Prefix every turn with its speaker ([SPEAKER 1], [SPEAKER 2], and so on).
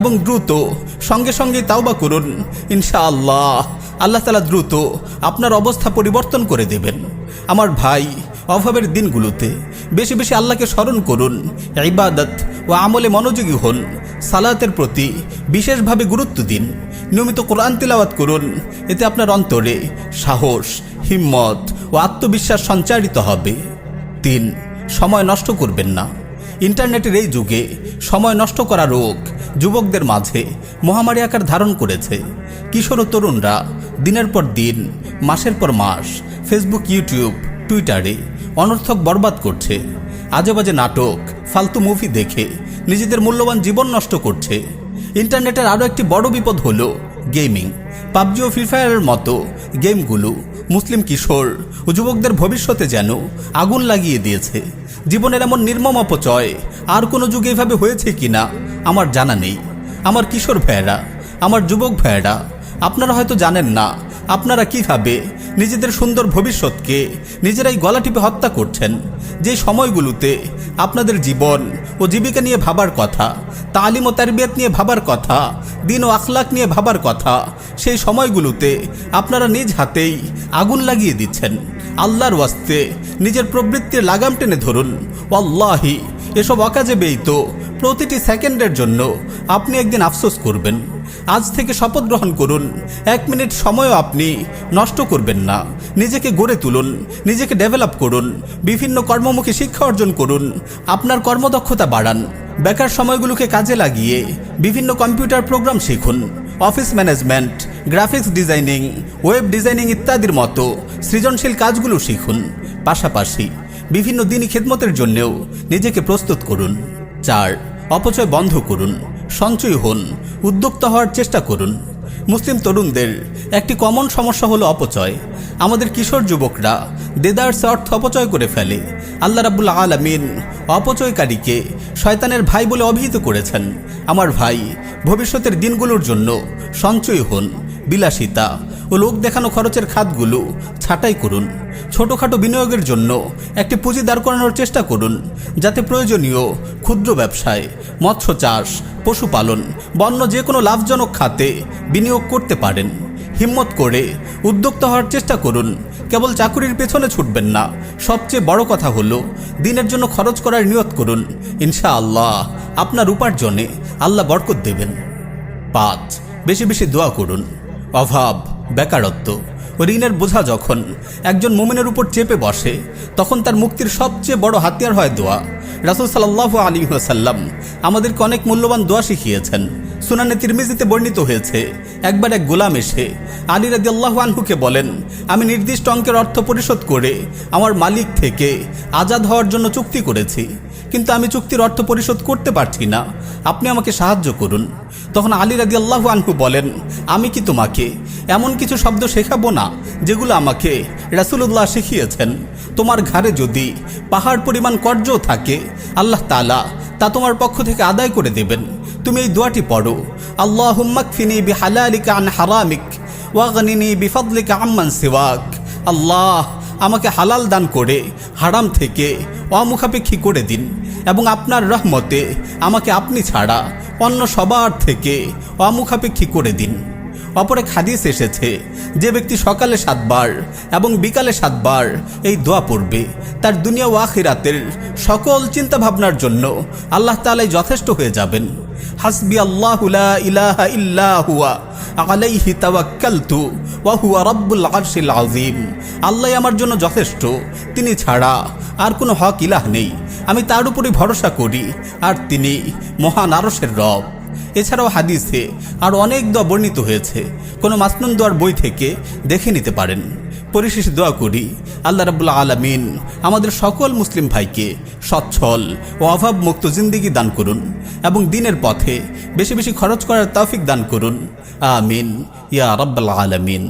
[SPEAKER 1] এবং দ্রুত সঙ্গে সঙ্গে তাওবা করুন। ইনশাআল্লাহ আল্লাহ তাআলা দ্রুত আপনার অবস্থা পরিবর্তন করে দেবেন। আমার ভাই, অভাবের দিনগুলোতে বেশি বেশি আল্লাহকে স্মরণ করুন, ইবাদত ও আমলে মনোযোগী হন, সালাতের প্রতি বিশেষভাবে গুরুত্ব দিন, নিয়মিত কোরআন তিলাওয়াত করুন। এতে আপনার অন্তরে সাহস, হিম্মত ও আত্মবিশ্বাস সঞ্চারিত হবে। 3. সময় নষ্ট করবেন না। ইন্টারনেটের এই যুগে সময় নষ্ট করা রোগ যুবকদের মাঝে মহামারী আকার ধারণ করেছে। কিশোর ও তরুণরা দিনের পর দিন, মাসের পর মাস ফেসবুক, ইউটিউব, টুইটারে অনর্থক বরবাদ করছে। আজেবাজে নাটক, ফালতু মুভি দেখে নিজেদের মূল্যবান জীবন নষ্ট করছে। ইন্টারনেটের আরও একটি বড় বিপদ হলো গেমিং। পাবজি ও ফ্রি ফায়ারের মতো গেমগুলো মুসলিম কিশোর ও যুবকদের ভবিষ্যতে যেন আগুন লাগিয়ে দিয়েছে। জীবনের এমন নির্মম অপচয় আর কোনো যুগে এভাবে হয়েছে কিনা আমার জানা নেই। আমার কিশোর ভাইয়েরা, আমার যুবক ভাইয়েরা, আপনারা হয়তো জানেন না আপনারা কিভাবে নিজেদের সুন্দর ভবিষ্যৎকে নিজেরাই গলা টিপে হত্যা করছেন। যে সময়গুলোতে আপনাদের জীবন ও জীবিকা নিয়ে ভাবার কথা, তালিম ও তারবিয়াত নিয়ে ভাবার কথা, দিন ও আখলাক নিয়ে ভাবার কথা, সেই সময়গুলোতে আপনারা নিজ হাতেই আগুন লাগিয়ে দিচ্ছেন। আল্লাহর ওয়াস্তে নিজের প্রবৃত্তির লাগাম টেনে ধরুন। ওয়াল্লাহি এসব অকাজে ব্যয়িত প্রতিটি সেকেন্ডের জন্য আপনি একদিন আফসোস করবেন। আজ থেকে শপথ গ্রহণ করুন, 1 মিনিট সময়ও আপনি নষ্ট করবেন না। নিজেকে গড়ে তুলুন, নিজেকে ডেভেলপ করুন, বিভিন্ন কর্মমুখী শিক্ষা অর্জন করুন, আপনার কর্মদক্ষতা বাড়ান। বেকার সময়গুলোকে কাজে লাগিয়ে বিভিন্ন কম্পিউটার প্রোগ্রাম শিখুন। Office management, graphics designing, web designing ইত্যাদির মতো সৃজনশীল কাজগুলো শিখুন। পাশাপাশি বিভিন্ন দিনই খেদমতের জন্যেও নিজেকে প্রস্তুত করুন। 4. অপচয় বন্ধ করুন, সঞ্চয় হন, উদ্যোক্তা হওয়ার চেষ্টা করুন। মুসলিম তরুণদের একটি কমন সমস্যা হলো অপচয়। আমাদের কিশোর যুবকরা দেদারসে অর্থ অপচয় করে ফেলে। আল্লাহ রাব্বুল আলামিন অপচয়কারীকে শয়তানের ভাই বলে অভিহিত করেছেন। আমার ভাই, ভবিষ্যতের দিনগুলোর জন্য সঞ্চয় হন, বিলাসিতা ও লোক দেখানো খরচের খাতগুলো ছাঁটাই করুন। ছোটোখাটো বিনিয়োগের জন্য একটি পুঁজি দাঁড় করানোর চেষ্টা করুন, যাতে প্রয়োজনীয় ক্ষুদ্র ব্যবসায়, মৎস্য চাষ, পশুপালন, বন্য যে কোনো লাভজনক খাতে বিনিয়োগ করতে পারেন। হিম্মত করে উদ্যোক্তা হওয়ার চেষ্টা করুন। কেবল চাকুরির পেছনে ছুটবেন না। সবচেয়ে বড় কথা হলো দিনের জন্য খরচ করার নিয়ত করুন। ইনশাআল্লাহ আপনার উপার্জনে আল্লাহ বরকত দেবেন। 5. বেশি বেশি দোয়া করুন। অভাব, বেকারত্ব ও ঋণের বোঝা যখন একজন মুমিনের উপর চেপে বসে, তখন তার মুক্তির সবচেয়ে বড় হাতিয়ার হয় দোয়া। রাসূল সাল্লাল্লাহু আলাইহি ওয়াসাল্লাম আমাদেরকে অনেক মূল্যবান দোয়া শিখিয়েছেন। সুনানে তিরমিজিতে বর্ণিত হয়েছে, একবার এক গোলাম এসে আলী রাদিয়াল্লাহু আনহুকে বলেন, আমি নির্দিষ্ট অঙ্কের অর্থ পরিশোধ করে আমার মালিক থেকে আজাদ হওয়ার জন্য চুক্তি করেছি, কিন্তু আমি চুক্তির অর্থ পরিশোধ করতে পারছি না, আপনি আমাকে সাহায্য করুন। তখন আলী রাদিয়াল্লাহু আনহু বলেন, আমি কি তোমাকে এমন কিছু শব্দ শেখাবো না যেগুলো আমাকে রাসূলুল্লাহ শিখিয়েছেন? তোমার ঘাড়ে যদি পাহাড় পরিমাণ কর্জও থাকে, আল্লাহ তাআলা তা তোমার পক্ষ থেকে আদায় করে দেবেন। তুমি এই দোয়াটি পড়ো, আল্লাহুম্মা কফিনি বিহালালিকা আন হারামিক ওয়াগনিনি বিফাদলিকা আম্মান সিওয়াক। আল্লাহ, আমাকে হালাল দান করে হারাম থেকে অমুখাপেক্ষী করে দিন, এবং আপনার রহমতে আমাকে আপনি ছাড়া অন্য সবার থেকে অমুখাপেক্ষী করে দিন। অপর এক হাদিস এসেছে, যে ব্যক্তি সকালে 7 বার এবং বিকালে 7 বার এই দোয়া পড়বে, তার দুনিয়া ও আখিরাতের সকল চিন্তা ভাবনার জন্য আল্লাহ তাআলাই যথেষ্ট হয়ে যাবেন। হাসবি আল্লাহু লা ইলাহা ইল্লা হুয়া আলাইহি তাওয়াক্কালতু ওয়া হুয়া রাব্বুল আরশিল আযীম। আল্লাহই আমার জন্য যথেষ্ট, তিনি ছাড়া আর কোনো হক ইলাহ নেই। আমি তার উপরই ভরসা করি, আর তিনি মহান আরশের রব। এছাড়াও হাদিসে আর অনেক দোয়া বর্ণিত হয়েছে, কোনো মাসনুন দোয়ার বই থেকে দেখে নিতে পারেন। পরিশেষে দোয়া করি, আল্লাহ রাব্বুল আলামিন আমাদের সকল মুসলিম ভাইকে সচ্ছল ও অভাব মুক্ত জিন্দেগি দান করুন, এবং দিনের পথে বেশি বেশি খরচ করার তৌফিক দান করুন। আমিন ইয়া রাব্বুল আলামিন।